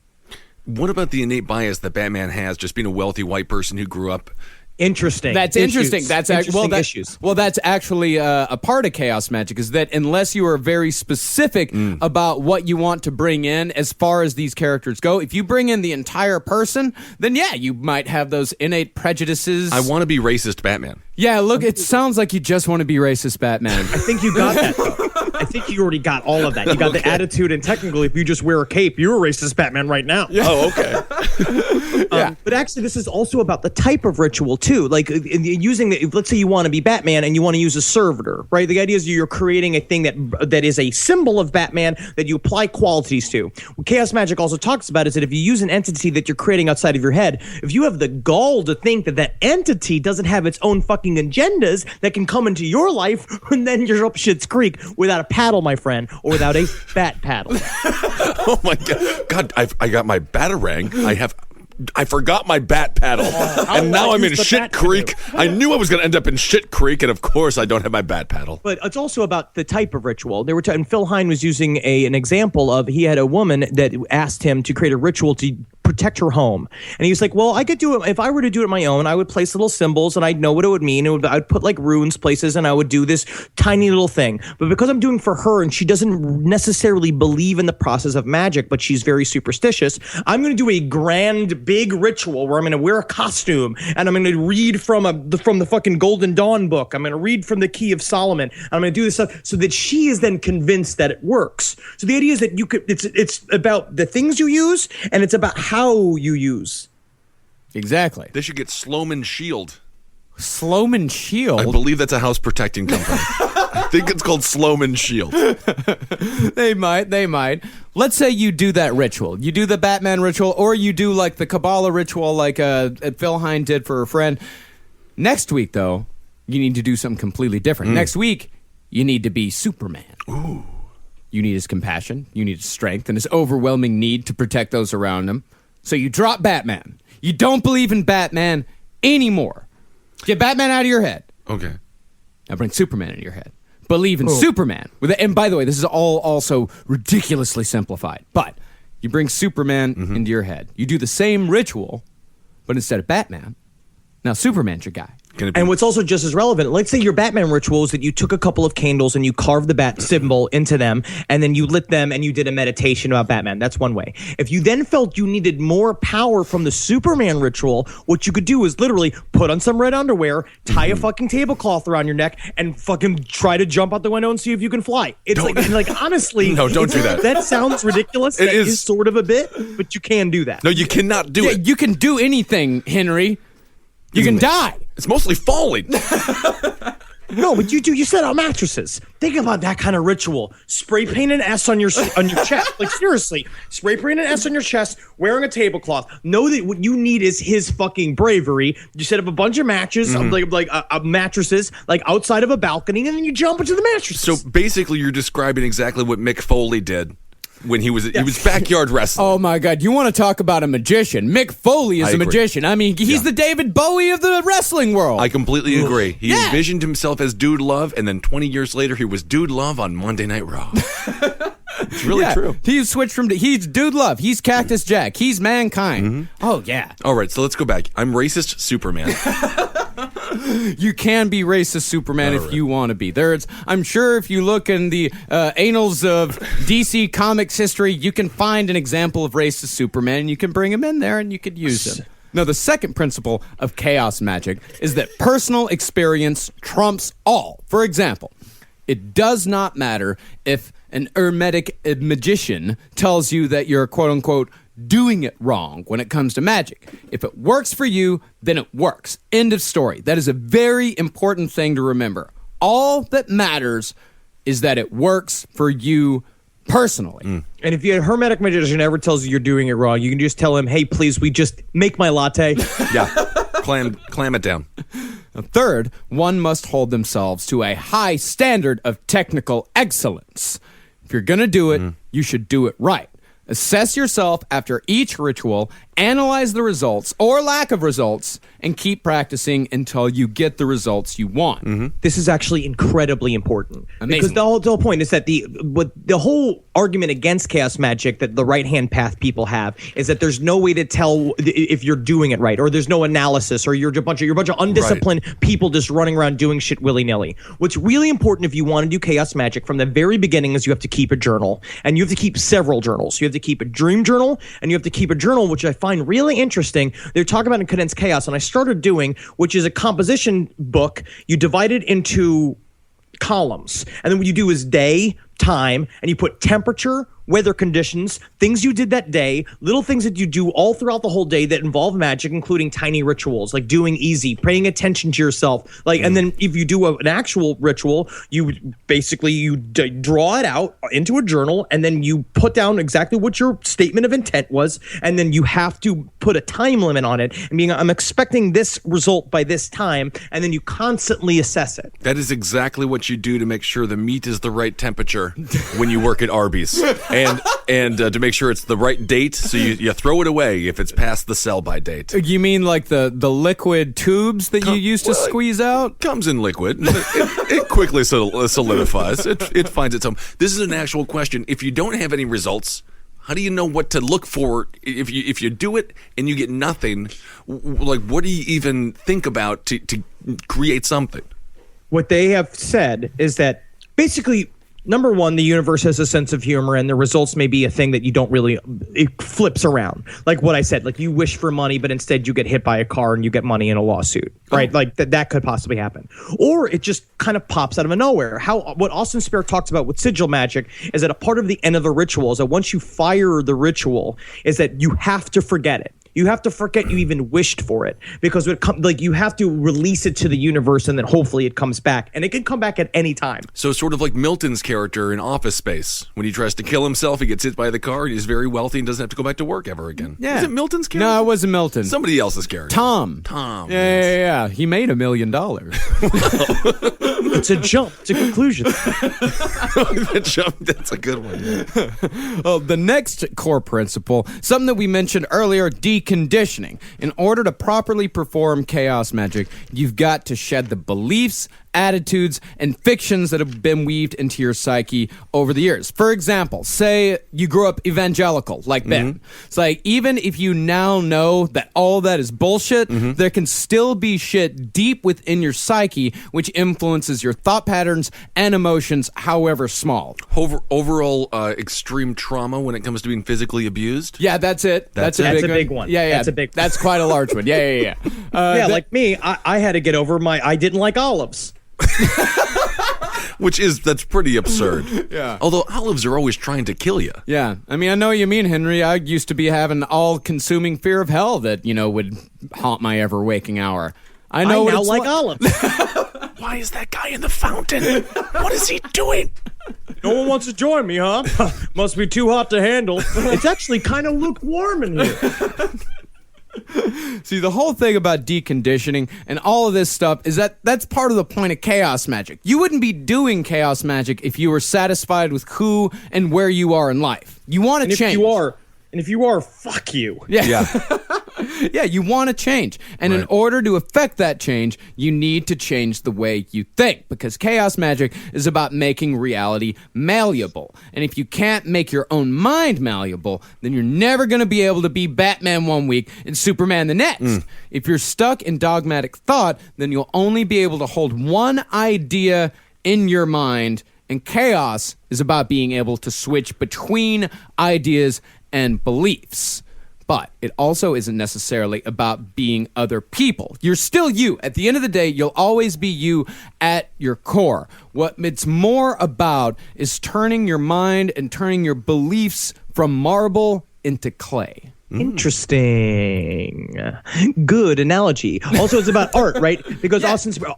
what about the innate bias that Batman has, just being a wealthy white person who grew up? Interesting. That's Issues. interesting. That's issues. Well, that's actually a part of chaos magic, is that unless you are very specific about what you want to bring in as far as these characters go, if you bring in the entire person, then yeah, you might have those innate prejudices. I want to be racist Batman. Yeah, look, it sounds like you just want to be racist Batman. I think you got that, though. I think you already got all of that. You got the attitude, and technically, if you just wear a cape, you're a racist Batman right now. Oh, okay. But actually, this is also about the type of ritual, too. Like, using the, let's say you want to be Batman and you want to use a servitor, right? The idea is you're creating a thing that is a symbol of Batman that you apply qualities to. What Chaos Magic also talks about is that if you use an entity that you're creating outside of your head, if you have the gall to think that that entity doesn't have its own fucking agendas that can come into your life, and then you're up Shit's Creek without a paddle, my friend, or without a bat paddle. Oh my god! I got my batarang. I forgot my bat paddle, and now I'm in Shit Creek. I knew I was going to end up in Shit Creek, and of course I don't have my bat paddle. But it's also about the type of ritual. They were and Phil Hine was using an example of, he had a woman that asked him to create a ritual to protect her home, and he was like, well, I could do it if I were to do it on my own. I would place little symbols and I'd know what it would mean. I'd put like runes places, and I would do this tiny little thing. But because I'm doing for her and she doesn't necessarily believe in the process of magic, but she's very superstitious, I'm going to do a grand big ritual where I'm going to wear a costume and I'm going to read from the fucking Golden Dawn book. I'm going to read from the Key of Solomon. I'm going to do this stuff so that she is then convinced that it works. So the idea is that it's about the things you use, and it's about how you use. Exactly. They should get Sloman Shield. Sloman Shield? I believe that's a house protecting company. I think it's called Sloman Shield. They might. Let's say you do that ritual. You do the Batman ritual, or you do like the Kabbalah ritual like Phil Hine did for a friend. Next week, though, you need to do something completely different. Next week, you need to be Superman. Ooh. You need his compassion, you need his strength, and his overwhelming need to protect those around him. So you drop Batman. You don't believe in Batman anymore. Get Batman out of your head. Okay. Now bring Superman into your head. Believe in Superman. And by the way, this is all also ridiculously simplified. But you bring Superman into your head. You do the same ritual, but instead of Batman, now Superman's your guy. And what's also just as relevant, let's say your Batman ritual is that you took a couple of candles and you carved the bat symbol into them, and then you lit them and you did a meditation about Batman. That's one way. If you then felt you needed more power from the Superman ritual, what you could do is literally put on some red underwear, tie a fucking tablecloth around your neck, and fucking try to jump out the window and see if you can fly. It's like honestly, no, don't do that. That sounds ridiculous. That is sort of a bit, but you can do that. No, you cannot do it. You can do anything, Henry. You can die. It's mostly falling. No, but you set out mattresses. Think about that kind of ritual. Spray paint an S on your chest. Like seriously, spray paint an S on your chest, wearing a tablecloth. Know that what you need is his fucking bravery. You set up a bunch of matches, mattresses, like outside of a balcony, and then you jump into the mattresses. So basically, you're describing exactly what Mick Foley did when he was backyard wrestling. Oh my God! You want to talk about a magician? Mick Foley is a magician. I mean, he's the David Bowie of the wrestling world. I completely agree. He envisioned himself as Dude Love, and then 20 years later, he was Dude Love on Monday Night Raw. It's really true. He's switched from he's Dude Love. He's Cactus Jack. He's Mankind. Oh yeah. All right, so let's go back. I'm racist Superman. You can be racist Superman if you want to be. I'm sure if you look in the annals of DC Comics history, you can find an example of racist Superman, and you can bring him in there, and you could use him. Now, the second principle of chaos magic is that personal experience trumps all. For example, it does not matter if an hermetic magician tells you that you're quote-unquote doing it wrong when it comes to magic. If it works for you, then it works. End of story. That is a very important thing to remember. All that matters is that it works for you personally. And if your hermetic magician ever tells you you're doing it wrong, you can just tell him, hey, please, we just make my latte. Yeah. Clam it down. Third, one must hold themselves to a high standard of technical excellence. If you're going to do it, you should do it right. Assess yourself after each ritual, analyze the results or lack of results, and keep practicing until you get the results you want. This is actually incredibly important. Amazing. Because the whole point is that the whole argument against chaos magic that the right-hand path people have is that there's no way to tell if you're doing it right, or there's no analysis, or you're a bunch of undisciplined people just running around doing shit willy-nilly. What's really important if you want to do chaos magic from the very beginning is you have to keep a journal, and you have to keep several journals. You have to keep a dream journal, and you have to keep a journal, which I find really interesting. They're talking about in Condensed Chaos, and I started doing, which is a composition book. You divide it into columns, and then what you do is day, time, and you put temperature, weather conditions, things you did that day, little things that you do all throughout the whole day that involve magic, including tiny rituals like doing easy, paying attention to yourself. And then if you do an actual ritual, you draw it out into a journal, and then you put down exactly what your statement of intent was, and then you have to put a time limit on it, and being, I'm expecting this result by this time, and then you constantly assess it. That is exactly what you do to make sure the meat is the right temperature when you work at Arby's. And to make sure it's the right date, so you throw it away if it's past the sell-by date. You mean like the liquid tubes that you used to squeeze out? Comes in liquid. It quickly solidifies. It finds its home. This is an actual question. If you don't have any results, how do you know what to look for? If you do it and you get nothing, like what do you even think about to create something? What they have said is that basically, number one, the universe has a sense of humor, and the results may be a thing that you don't really, it flips around. Like what I said, like you wish for money, but instead you get hit by a car and you get money in a lawsuit, right? Like that could possibly happen. Or it just kind of pops out of nowhere. What Austin Spare talks about with sigil magic is that a part of the end of the ritual is that once you fire the ritual is that you have to forget it. You have to forget you even wished for it, because you have to release it to the universe, and then hopefully it comes back, and it can come back at any time. So sort of like Milton's character in Office Space. When he tries to kill himself, he gets hit by the car, and he's very wealthy and doesn't have to go back to work ever again. Yeah. Is it Milton's character? No, it wasn't Milton. Somebody else's character. Tom. Yeah. He made $1 million. It's a jump to conclusion. That's a good one. Yeah. Well, the next core principle, something that we mentioned earlier, deconditioning. In order to properly perform chaos magic, you've got to shed the beliefs, attitudes, and fictions that have been weaved into your psyche over the years. For example, say you grew up evangelical, like Ben. It's like, even if you now know that all that is bullshit, there can still be shit deep within your psyche which influences your thought patterns and emotions, however small. Overall extreme trauma when it comes to being physically abused? Yeah, that's it. That's a big one. Yeah. That's a big one. That's quite a large one. Yeah. Like me, I had to get over I didn't like olives. That's pretty absurd. Yeah. Although olives are always trying to kill you. Yeah. I mean, I know what you mean, Henry. I used to be having all-consuming fear of hell that, would haunt my ever-waking hour. I know what now it's like olives. Why is that guy in the fountain? What is he doing? No one wants to join me, huh? Must be too hot to handle. It's actually kind of lukewarm in here. See, the whole thing about deconditioning and all of this stuff is that's part of the point of chaos magic. You wouldn't be doing chaos magic if you were satisfied with who and where you are in life. You want to change. If you are, fuck you. Yeah. Yeah, you want to change. And in order to affect that change, you need to change the way you think, because chaos magic is about making reality malleable. And if you can't make your own mind malleable, then you're never going to be able to be Batman one week and Superman the next. If you're stuck in dogmatic thought, then you'll only be able to hold one idea in your mind, and chaos is about being able to switch between ideas and beliefs. But it also isn't necessarily about being other people. You're still you. At the end of the day, you'll always be you at your core. What it's more about is turning your mind and turning your beliefs from marble into clay. Interesting. Good analogy. Also, it's about art, right? Because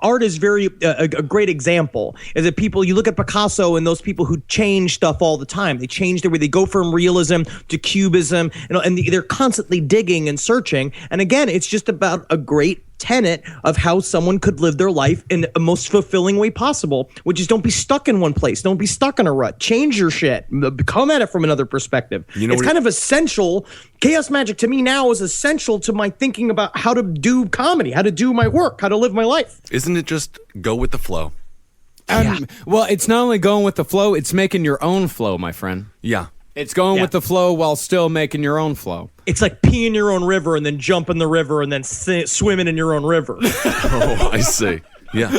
art is very a great example. Is that people, you look at Picasso and those people who change stuff all the time. They change their way. They go from realism to cubism, and they're constantly digging and searching. And again, it's just about a great tenet of how someone could live their life in the most fulfilling way possible, which is don't be stuck in one place. Don't be stuck in a rut. Change your shit. Come at it from another perspective. It's kind of essential. Chaos magic to me now is essential to my thinking about how to do comedy, how to do my work, how to live my life. Isn't it just go with the flow? Well, it's not only going with the flow, it's making your own flow, my friend. Yeah. It's going with the flow while still making your own flow. It's like peeing your own river and then jumping the river and then swimming in your own river. Oh, I see. Yeah.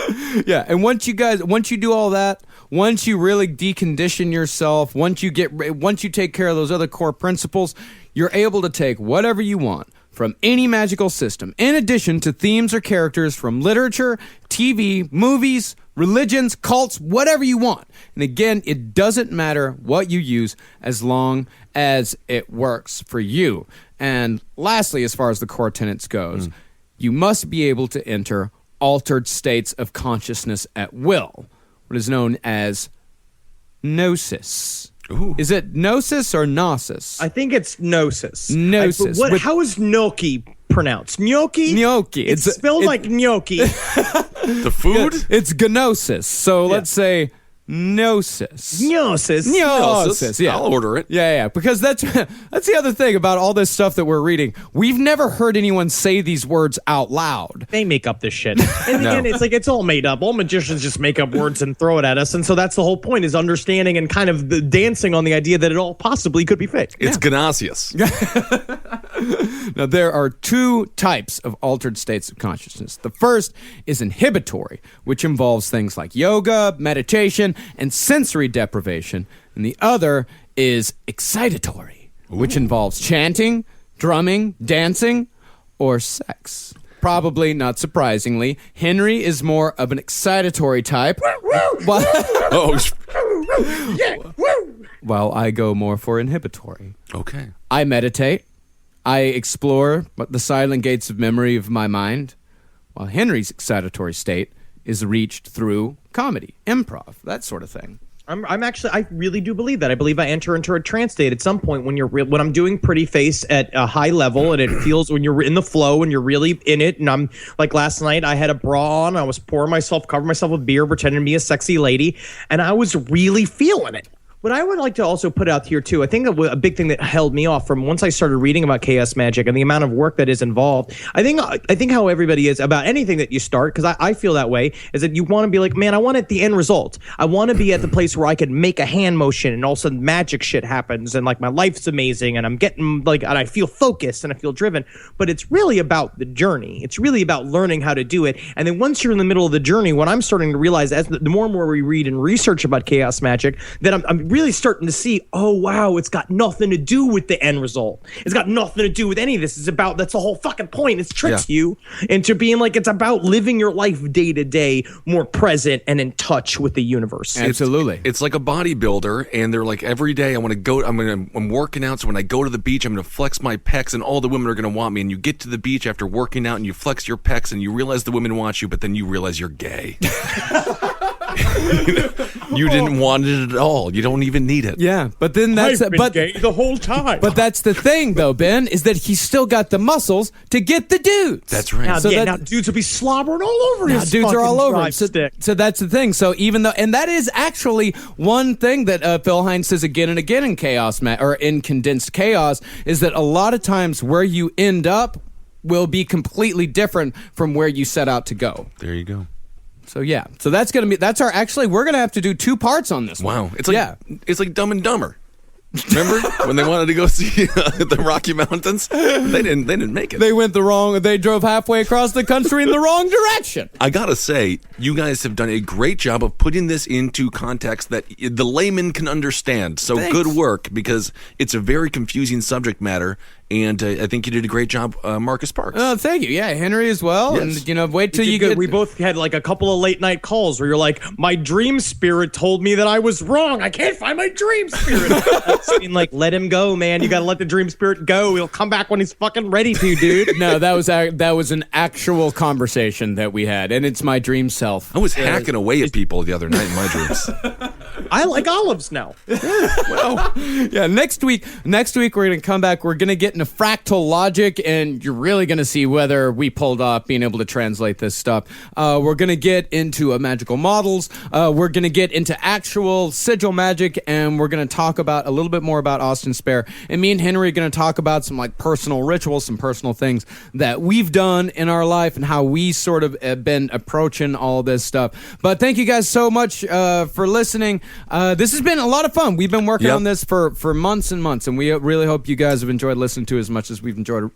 Yeah, and once you do all that, once you really decondition yourself, once you take care of those other core principles, you're able to take whatever you want from any magical system, in addition to themes or characters from literature, TV, movies, religions, cults, whatever you want. And again, it doesn't matter what you use as long as it works for you. And lastly, as far as the core tenets goes, you must be able to enter altered states of consciousness at will, what is known as gnosis. Ooh. Is it gnosis or gnosis? I think it's gnosis. Gnosis. How is gnocchi pronounced? Gnocchi? Gnocchi. It's spelled like gnocchi. The food? It's gnosis. So let's say gnosis. Gnosis. Gnosis. Yeah. I'll order it. Yeah. Because that's the other thing about all this stuff that we're reading. We've never heard anyone say these words out loud. They make up this shit. In the end, it's like it's all made up. All magicians just make up words and throw it at us. And so that's the whole point, is understanding and kind of the dancing on the idea that it all possibly could be fake. It's Gnasius. Now, there are two types of altered states of consciousness. The first is inhibitory, which involves things like yoga, meditation, and sensory deprivation. And the other is excitatory, which involves chanting, drumming, dancing, or sex. Probably not surprisingly, Henry is more of an excitatory type. While I go more for inhibitory. Okay. I meditate. I explore the silent gates of memory of my mind, while Henry's excitatory state is reached through comedy, improv, that sort of thing. I'm actually, I really do believe that. I believe I enter into a trance state at some point when when I'm doing pretty face at a high level, and it feels when you're in the flow and you're really in it. And I'm like, last night I had a bra on, I was covering myself with beer, pretending to be a sexy lady, and I was really feeling it. What I would like to also put out here, too, I think a big thing that held me off from once I started reading about chaos magic and the amount of work that is involved, I think how everybody is about anything that you start, because I feel that way, is that you want to be like, man, I want the end result. I want to be at the place where I can make a hand motion and all of a sudden magic shit happens and like my life's amazing and I'm getting like, and I feel focused and I feel driven. But it's really about the journey. It's really about learning how to do it. And then once you're in the middle of the journey, what I'm starting to realize as the more and more we read and research about chaos magic, that I'm really starting to see, oh wow, it's got nothing to do with the end result. It's got nothing to do with any of this. It's about, that's the whole fucking point. It tricks you into being like, it's about living your life day to day, more present and in touch with the universe. Absolutely. It's like a bodybuilder, and they're like, every day I'm working out, so when I go to the beach, I'm going to flex my pecs, and all the women are going to want me. And you get to the beach after working out, and you flex your pecs, and you realize the women want you, but then you realize you're gay. You didn't want it at all. You don't even need it. Yeah, but then that's I've been gay the whole time. But that's the thing, though, Ben, is that he's still got the muscles to get the dudes. That's right. Now dudes will be slobbering all over his dudes are all over drive him. So, stick. so that's the thing. So even though, and that is actually one thing that Phil Hines says again and again in or in Condensed Chaos, is that a lot of times where you end up will be completely different from where you set out to go. There you go. So yeah, so we're gonna have to do 2 parts on this. Wow, it's like Dumb and Dumber. Remember when they wanted to go see the Rocky Mountains? They didn't make it. They drove halfway across the country in the wrong direction. I gotta say, you guys have done a great job of putting this into context that the layman can understand. So Thanks. Good work, because it's a very confusing subject matter. And I think you did a great job, Marcus Parks. Oh, thank you. Yeah, Henry as well. Yes. And, wait till you get... We both had like a couple of late night calls where you're like, my dream spirit told me that I was wrong. I can't find my dream spirit. I mean, like, let him go, man. You got to let the dream spirit go. He'll come back when he's fucking ready to, dude. No, that was an actual conversation that we had, and it's my dream self. I was hacking away at people the other night in my dreams. I like olives now. Well, yeah, next week we're going to come back. We're going to get into fractal logic, and you're really going to see whether we pulled off being able to translate this stuff. We're going to get into magical models. We're going to get into actual sigil magic, and we're going to talk about a little bit more about Austin Spare. And me and Henry are going to talk about some like personal rituals, some personal things that we've done in our life and how we sort of have been approaching all this stuff. But thank you guys so much for listening. This has been a lot of fun. We've been working on this for months and months, and we really hope you guys have enjoyed listening to it as much as we've enjoyed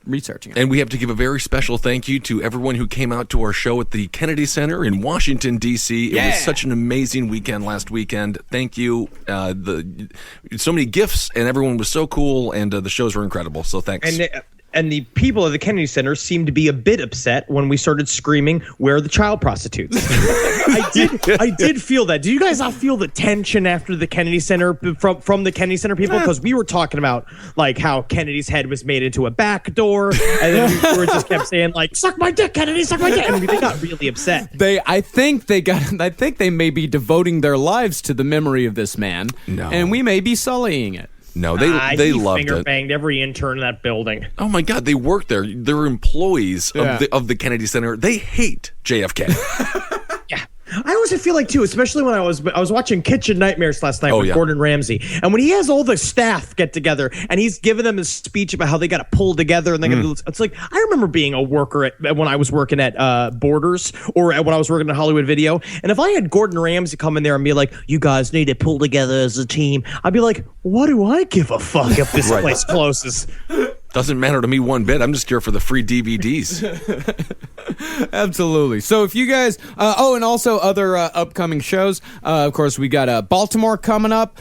researching it. And we have to give a very special thank you to everyone who came out to our show at the Kennedy Center in Washington, D.C. It was such an amazing weekend last weekend. Thank you. So many gifts, and everyone was so cool, and the shows were incredible. So thanks. And the people of the Kennedy Center seemed to be a bit upset when we started screaming, "Where are the child prostitutes?" I did feel that. Do you guys not feel the tension after the Kennedy Center from the Kennedy Center people? Because we were talking about like how Kennedy's head was made into a back door, and then we were just kept saying like, "Suck my dick, Kennedy, suck my dick," and they got really upset. I think they may be devoting their lives to the memory of this man. No. And we may be sullying it. No, they loved finger it. banged every intern in that building. Oh my God, they work there. They're employees of the Kennedy Center. They hate JFK. Yeah. I always feel like too, especially when I was watching Kitchen Nightmares last night with Gordon Ramsay, and when he has all the staff get together and he's giving them a speech about how they got to pull together and they got to. It's like I remember being a worker when I was working at Borders or when I was working at Hollywood Video, and if I had Gordon Ramsay come in there and be like, "You guys need to pull together as a team," I'd be like, "What do I give a fuck if this place closes?" Doesn't matter to me one bit. I'm just here for the free DVDs. Absolutely. So if you guys, and also other upcoming shows, of course, we got Baltimore coming up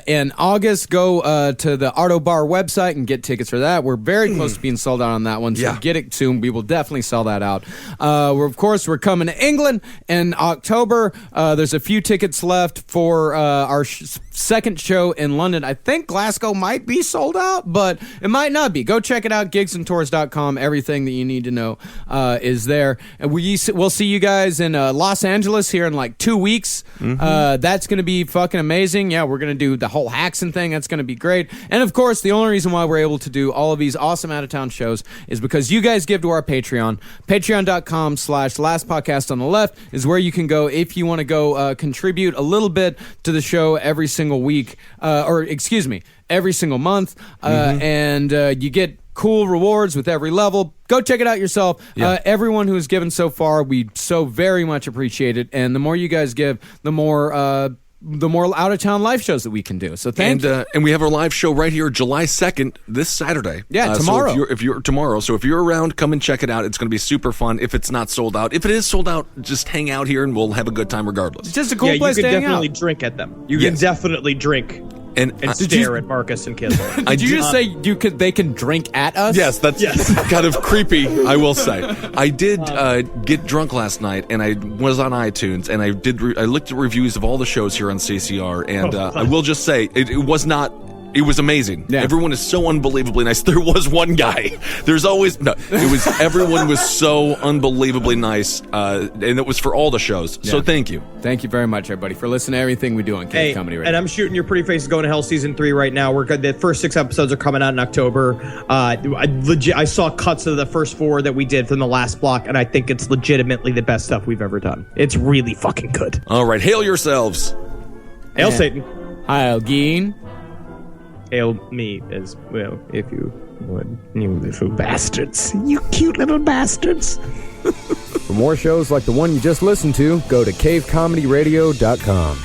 in August. Go to the Arto Bar website and get tickets for that. We're very close to being sold out on that one, so get it soon. We will definitely sell that out. We're coming to England in October. There's a few tickets left for our second show in London. I think Glasgow might be sold out, but it might not be. Go go check it out. gigsandtours.com. Everything that you need to know is there. And we'll see you guys in Los Angeles here in like 2 weeks. That's going to be fucking amazing. Yeah, we're going to do the whole Haxon thing. That's going to be great. And of course, the only reason why we're able to do all of these awesome out-of-town shows is because you guys give to our Patreon. Patreon.com/lastpodcast on the left is where you can go if you want to go contribute a little bit to the show every single week, every single month, and you get cool rewards with every level. Go check it out yourself. Everyone who has given so far, we so very much appreciate it. And the more you guys give, the more out-of-town live shows that we can do. So thank you. And we have our live show right here, July 2nd, this Saturday. Yeah, tomorrow. So if you're tomorrow. So if you're around, come and check it out. It's going to be super fun. If it's not sold out, if it is sold out, just hang out here and we'll have a good time regardless. It's just a cool place to hang out. You can definitely drink at them. You can definitely drink and stare at Marcus and Kiz. Did you just say they can drink at us? Yes, that's kind of creepy, I will say. I did get drunk last night, and I was on iTunes, and I looked at reviews of all the shows here on CCR, and I will just say, it was not... It was amazing. Yeah. Everyone is so unbelievably nice. There was one guy. There's always no. It was everyone was so unbelievably nice, and it was for all the shows. Yeah. So thank you. Thank you very much, everybody, for listening to everything we do on Cave Comedy Radio. And I'm shooting Your Pretty Face is Going to Hell season 3 right now. We're good. The first 6 episodes are coming out in October. I saw cuts of the first 4 that we did from the last block, and I think it's legitimately the best stuff we've ever done. It's really fucking good. All right, hail yourselves. Hail Satan. Hail Geen. Hail me as well, if you would, you little bastards. You cute little bastards. For more shows like the one you just listened to, go to cavecomedyradio.com.